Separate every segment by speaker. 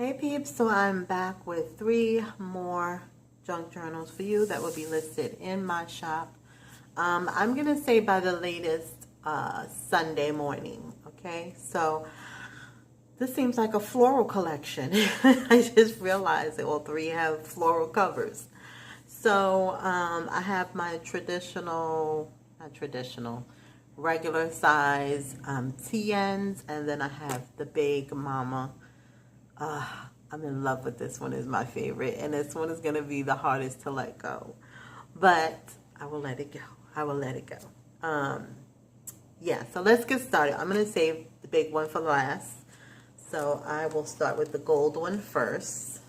Speaker 1: Hey peeps, so I'm back with 3 more junk journals for you that will be listed in my shop. I'm going to say by the latest Sunday morning, okay? So this seems like a floral collection. I just realized that all 3 have floral covers. So I have my regular size TNs, and then I have the Big Mama. I'm in love with this one. Is my favorite, and this one is going to be the hardest to let go, but I will let it go. Yeah, so let's get started. I'm going to save the big one for last, so I will start with the gold one first.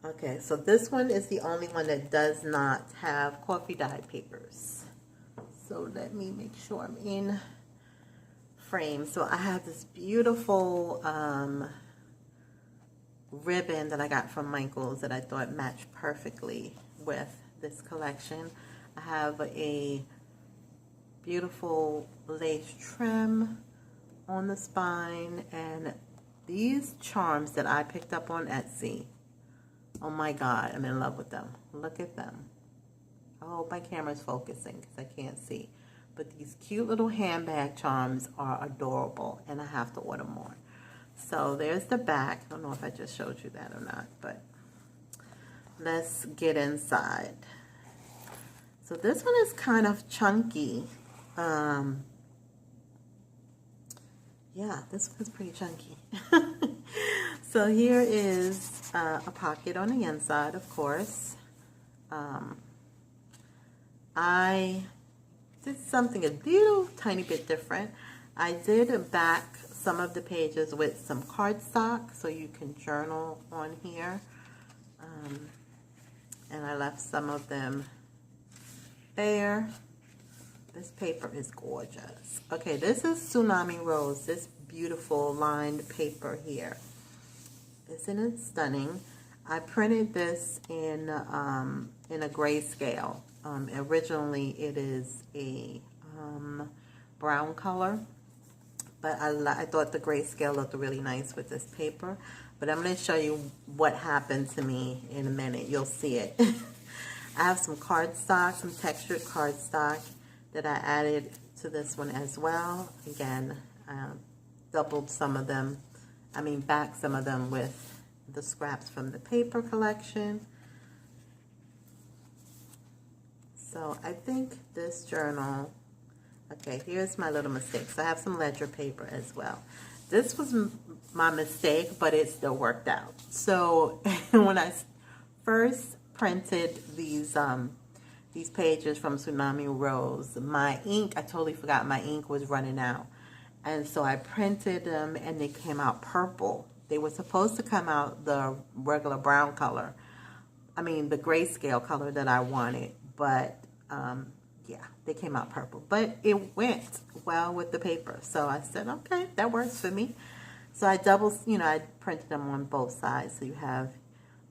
Speaker 1: Okay, so this one is the only one that does not have coffee dyed papers. So let me make sure I'm in frame. So I have this beautiful ribbon that I got from Michael's that I thought matched perfectly with this collection. I have a beautiful lace trim on the spine, and these charms that I picked up on Etsy, oh my god, I'm in love with them. Look at them. I hope my camera's focusing because I can't see. But these cute little handbag charms are adorable, and I have to order more. So there's the back. I don't know if I just showed you that or not, but let's get inside. So this one is kind of chunky. Yeah, this one's pretty chunky. So here is a pocket on the inside, of course. I did something a little tiny bit different. I did back some of the pages with some cardstock so you can journal on here. And I left some of them there. This paper is gorgeous. Okay, this is Tsunami Rose, this beautiful lined paper here. Isn't it stunning? I printed this in a grayscale. Originally it is a brown color, but I thought the grayscale looked really nice with this paper. But I'm going to show you what happened to me in a minute. You'll see it. I have some cardstock, some textured cardstock that I added to this one as well. Again, doubled some of them, back some of them with the scraps from the paper collection. So I think this journal, okay, here's my little mistake. So I have some ledger paper as well. This was my mistake, but it still worked out. So when I first printed these pages from Tsunami Rose, my ink, I totally forgot my ink was running out. And so I printed them and they came out purple. They were supposed to come out the regular brown color. The grayscale color that I wanted, but yeah, they came out purple, but it went well with the paper. So I said, okay, that works for me. So I I printed them on both sides. So you have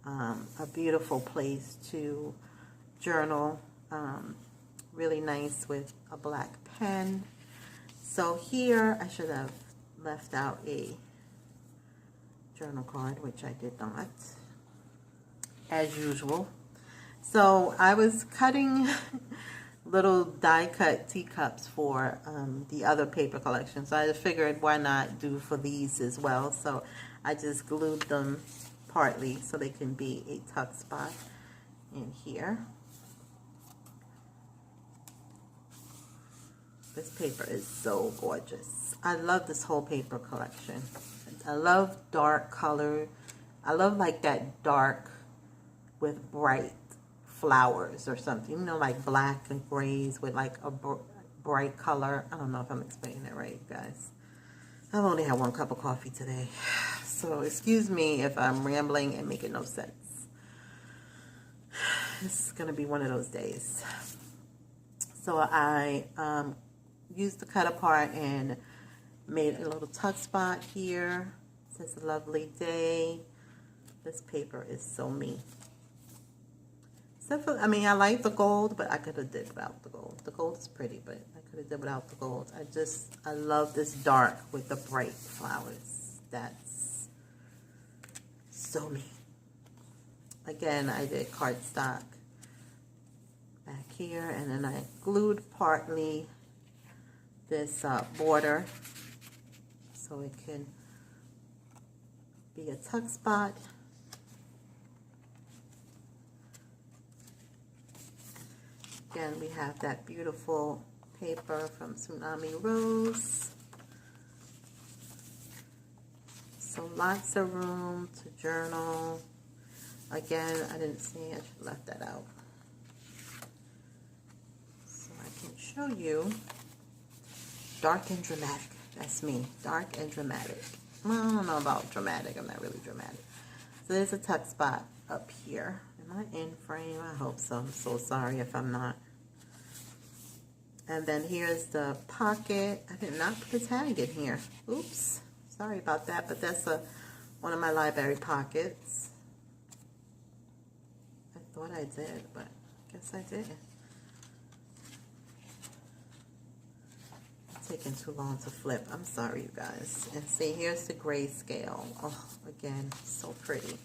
Speaker 1: a beautiful place to journal, really nice with a black pen. So here, I should have left out a journal card, which I did not, as usual. So I was cutting little die cut teacups for the other paper collection. So I just figured why not do for these as well. So I just glued them partly so they can be a tuck spot in here. This paper is so gorgeous. I love this whole paper collection. I love dark color. I love like that dark with bright flowers or something, like black and grays with like a bright color. I don't know if I'm explaining it right, guys. I've only had 1 cup of coffee today, so excuse me if I'm rambling and making no sense. This is gonna be one of those days. So I used the cut apart and made a little tuck spot here. It says a lovely day. This paper is so me. Except for, I mean, I like the gold, but I could have did without the gold. The gold is pretty, but I could have did without the gold. I love this dark with the bright flowers. That's so me. Again, I did cardstock back here, and then I glued partly this border so it can be a tuck spot. Again, we have that beautiful paper from Tsunami Rose. So lots of room to journal. Again, I didn't see, I should have left that out. So I can show you dark and dramatic. That's me, dark and dramatic. Well, I don't know about dramatic, I'm not really dramatic. So there's a tuck spot up here. Am I in frame? I hope so. I'm so sorry if I'm not. And then here's the pocket. I did not put a tag in here. Oops. Sorry about that, but that's one of my library pockets. I thought I did, but I guess I didn't. It's taking too long to flip. I'm sorry, you guys. And see, here's the grayscale. Oh, again, so pretty.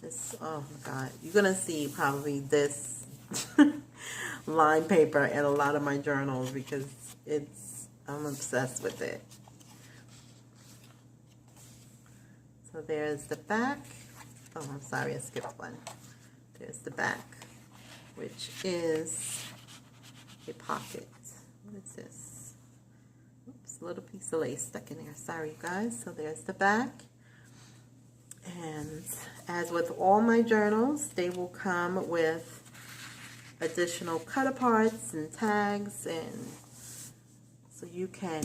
Speaker 1: This, oh my God. You're going to see probably this line paper in a lot of my journals because I'm obsessed with it. So there's the back. Oh, I'm sorry, I skipped one. There's the back, which is a pocket. What is this? Oops, a little piece of lace stuck in there. Sorry, you guys. So there's the back. And as with all my journals, they will come with additional cut-aparts and tags, and so you can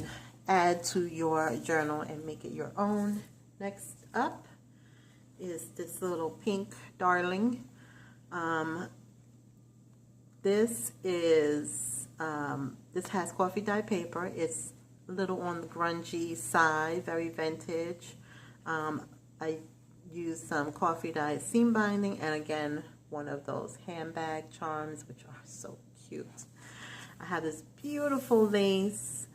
Speaker 1: add to your journal and make it your own. Next up is this little pink darling. This has coffee dye paper. It's a little on the grungy side, very vintage. I used some coffee dye seam binding, and again, one of those handbag charms, which are so cute. I have this beautiful lace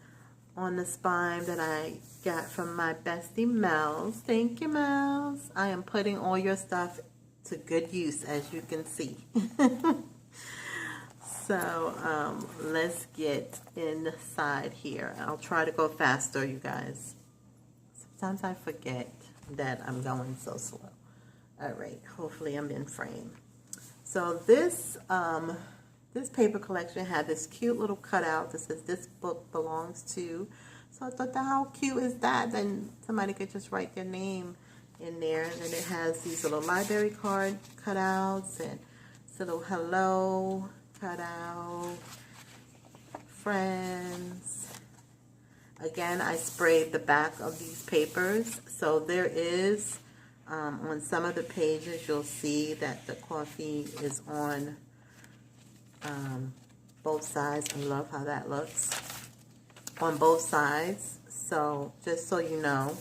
Speaker 1: on the spine that I got from my bestie Mel's. Thank you, Mel's. I am putting all your stuff to good use, as you can see. So let's get inside here. I'll try to go faster, you guys. Sometimes I forget that I'm going so slow. All right, hopefully I'm in frame. So this paper collection had this cute little cutout that says this book belongs to. So I thought, how cute is that? Then somebody could just write their name in there. And then it has these little library card cutouts and this little hello cutout, friends. Again, I sprayed the back of these papers. So there is, on some of the pages, you'll see that the coffee is on both sides. I love how that looks on both sides. So just so you know,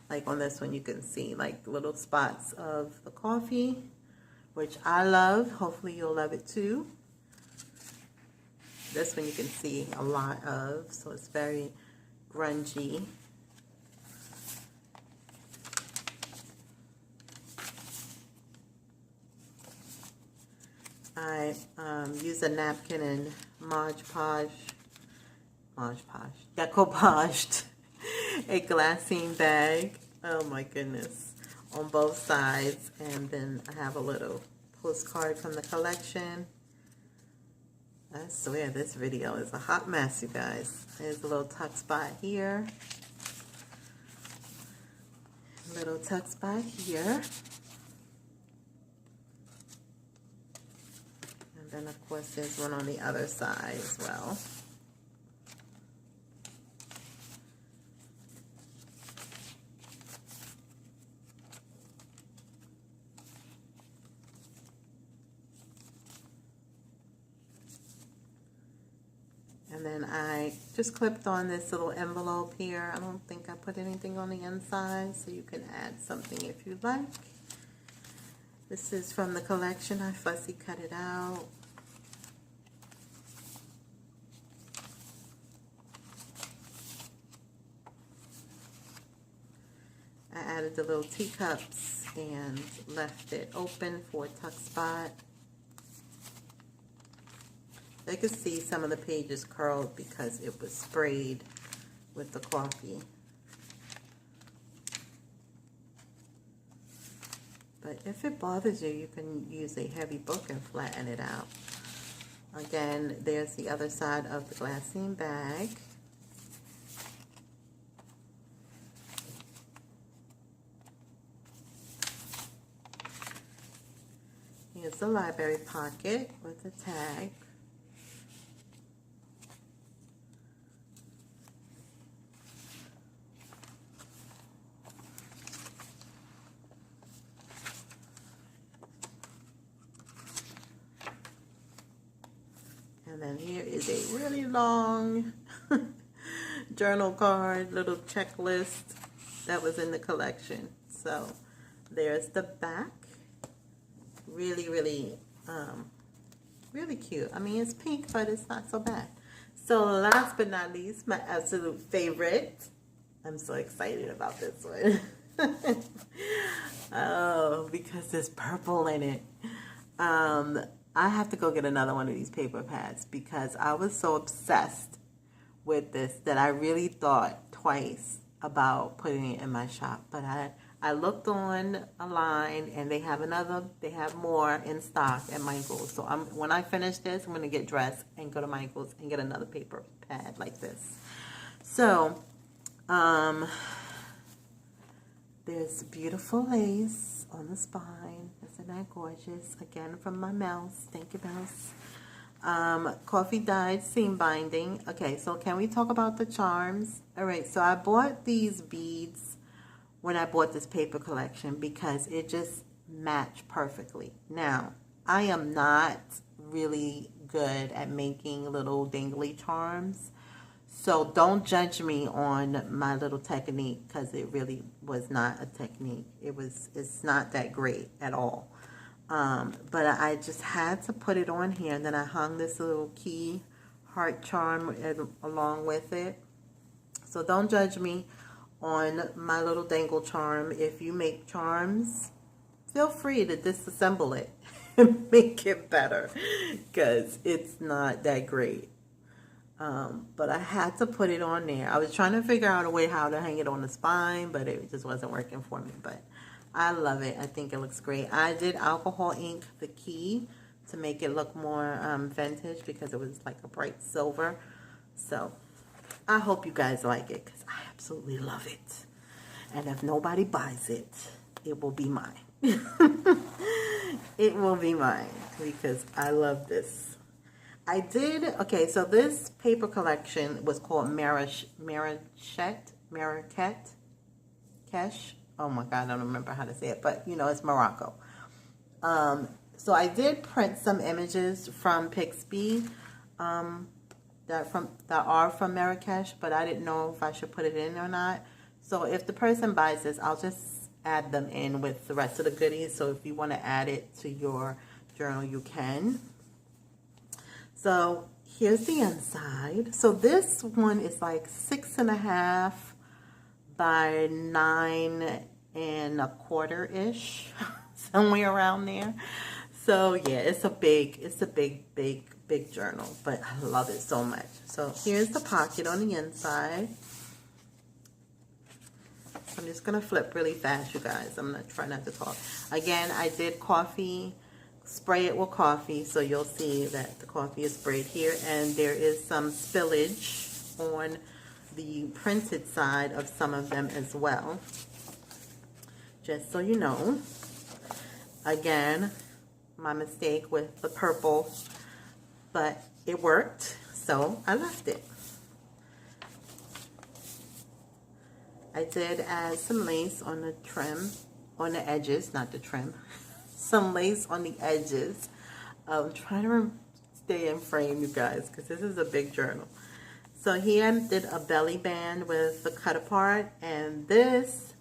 Speaker 1: like on this one, you can see like little spots of the coffee, which I love. Hopefully you'll love it too. This one you can see a lot of, so it's very grungy. I use a napkin and decoupaged a glassine bag. Oh my goodness. On both sides. And then I have a little postcard from the collection. I swear this video is a hot mess, you guys. There's a little tuck spot here. Little tuck spot here. And then of course there's one on the other side as well. And then I just clipped on this little envelope here. I don't think I put anything on the inside, so you can add something if you like. This is from the collection. I fussy cut it out. I added the little teacups and left it open for a tuck spot. I could see some of the pages curled because it was sprayed with the coffee. But if it bothers you, you can use a heavy book and flatten it out. Again, there's the other side of the glassine bag. Here's the library pocket with a tag. And then here is a really long journal card, little checklist that was in the collection. So there's the back. Really, really, really cute. I mean, it's pink, but it's not so bad. So last but not least, my absolute favorite. I'm so excited about this one. Oh, because there's purple in it. I have to go get another one of these paper pads because I was so obsessed with this that I really thought twice about putting it in my shop. But I looked online and they have more in stock at Michael's. So when I finish this, I'm going to get dressed and go to Michael's and get another paper pad like this. So, there's beautiful lace on the spine. Isn't that gorgeous? Again, from my mouse. Thank you, mouse. Coffee dyed seam binding. Okay, so can we talk about the charms? All right, so I bought these beads when I bought this paper collection because it just matched perfectly. Now, I am not really good at making little dangly charms. So don't judge me on my little technique because it really was not a technique. It's not that great at all. But I just had to put it on here, and then I hung this little key heart charm along with it. So don't judge me on my little dangle charm. If you make charms, feel free to disassemble it and make it better because it's not that great. But I had to put it on there. I was trying to figure out a way how to hang it on the spine, but it just wasn't working for me. But I love it. I think it looks great. I did alcohol ink the key to make it look more vintage because it was like a bright silver. So I hope you guys like it because I absolutely love it. And if nobody buys it, it will be mine. It will be mine because I love this. Okay, so this paper collection was called Marrakech. Oh my God, I don't remember how to say it, but you know, it's Morocco. So I did print some images from Peeps that are from Marrakech, but I didn't know if I should put it in or not. So if the person buys this, I'll just add them in with the rest of the goodies. So if you want to add it to your journal, you can. So here's the inside. So this one is like 6.5 by 9 1/4-ish, somewhere around there. So yeah, it's a big journal, but I love it so much. So here's the pocket on the inside. I'm just gonna flip really fast, you guys. I'm gonna try not to talk. Again, I did spray it with coffee, so you'll see that the coffee is sprayed here, and there is some spillage on the printed side of some of them as well, just so you know. Again, my mistake with the purple, but it worked, so I left it. I did add some lace on the trim, on the edges, not the trim. Some lace on the edges. I'm trying to stay in frame, you guys, because this is a big journal. So here I did a belly band with the cut apart, and this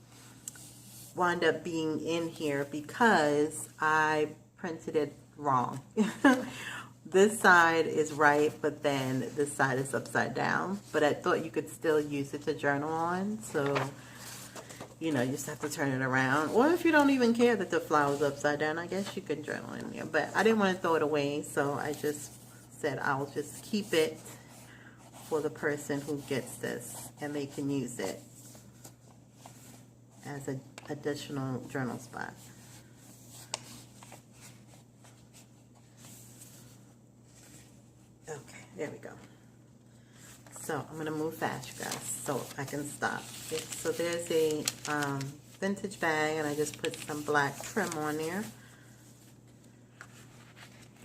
Speaker 1: wound up being in here because I printed it wrong. This side is right, but then this side is upside down. But I thought you could still use it to journal on. So, you know, you just have to turn it around. Or if you don't even care that the flower's upside down, I guess you can journal in there. But I didn't want to throw it away, so I just said I'll just keep it for the person who gets this, and they can use it as an additional journal spot. Okay, there we go. So I'm gonna move fast, you guys, so I can stop. So there's a vintage bag, and I just put some black trim on there.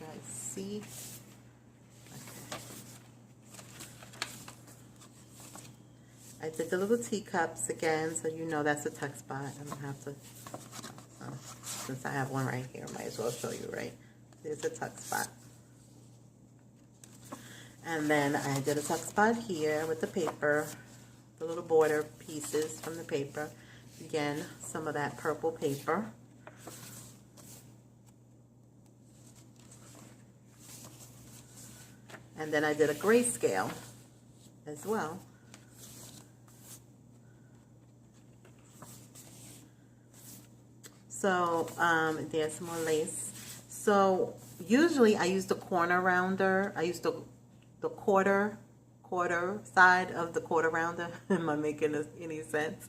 Speaker 1: You guys see? Okay. I did the little teacups again, so you know that's a tuck spot. I don't have to, since I have one right here, might as well show you, right? There's a tuck spot. And then I did a tuck spot here with the paper, the little border pieces from the paper. Again, some of that purple paper. And then I did a grayscale as well. So there's some more lace. So usually I use the corner rounder. I use the quarter side of the quarter rounder. Am I making any sense?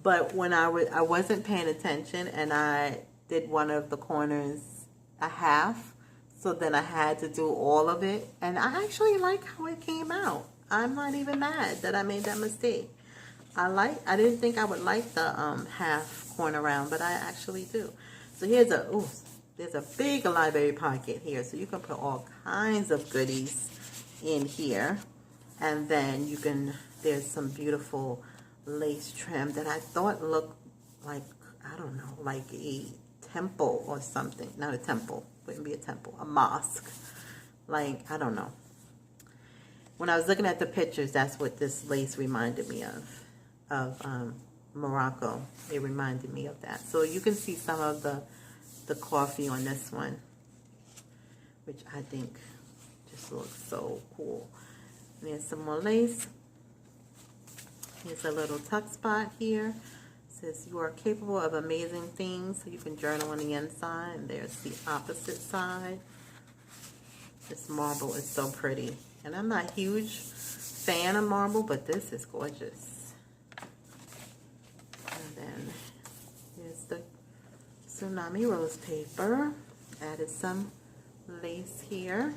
Speaker 1: But when I wasn't paying attention, and I did one of the corners a half, so then I had to do all of it, and I actually like how it came out. I'm not even mad that I made that mistake. I didn't think I would like the half corner round, but I actually do. So here's there's a big library pocket here, so you can put all kinds of goodies in here. And then you can, there's some beautiful lace trim that I thought looked like, I don't know, like a temple or something. Not a temple, wouldn't be a temple, a mosque. Like, I don't know. When I was looking at the pictures, that's what this lace reminded me of Morocco. It reminded me of that. So you can see some of the coffee on this one, which I think just looks so cool. And there's some more lace. Here's a little tuck spot here. It says you are capable of amazing things. So you can journal on the inside. And there's the opposite side. This marble is so pretty. And I'm not a huge fan of marble, but this is gorgeous. And then here's the tsunami rose paper. Added some lace here.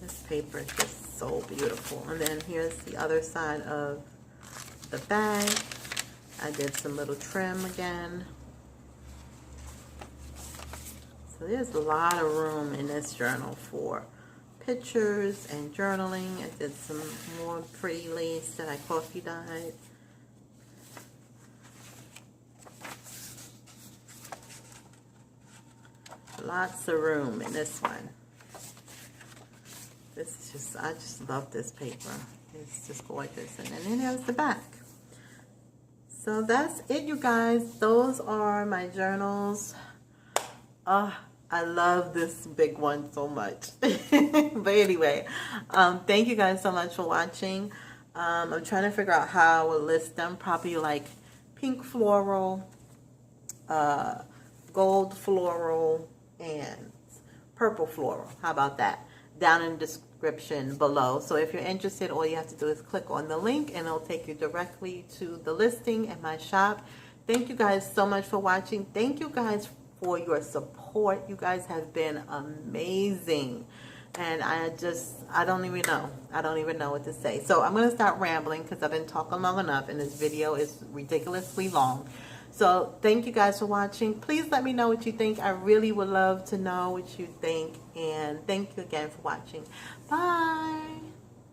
Speaker 1: This paper is just so beautiful. And then here's the other side of the bag. I did some little trim again. So there's a lot of room in this journal for pictures and journaling. I did some more pretty lace that I coffee dyed. Lots of room in this one. This is just, I just love this paper. It's just gorgeous. And then there's the back. So that's it, you guys. Those are my journals. I love this big one so much. But anyway, thank you guys so much for watching. I'm trying to figure out how I will list them. Probably like pink floral, gold floral, and purple floral. How about that? Down in the description below. So if you're interested, all you have to do is click on the link and it'll take you directly to the listing and my shop. Thank you guys so much for watching. Thank you guys for your support. You guys have been amazing. And I don't even know what to say. So I'm going to stop rambling because I've been talking long enough and this video is ridiculously long. So thank you guys for watching. Please let me know what you think. I really would love to know what you think. And thank you again for watching. Bye.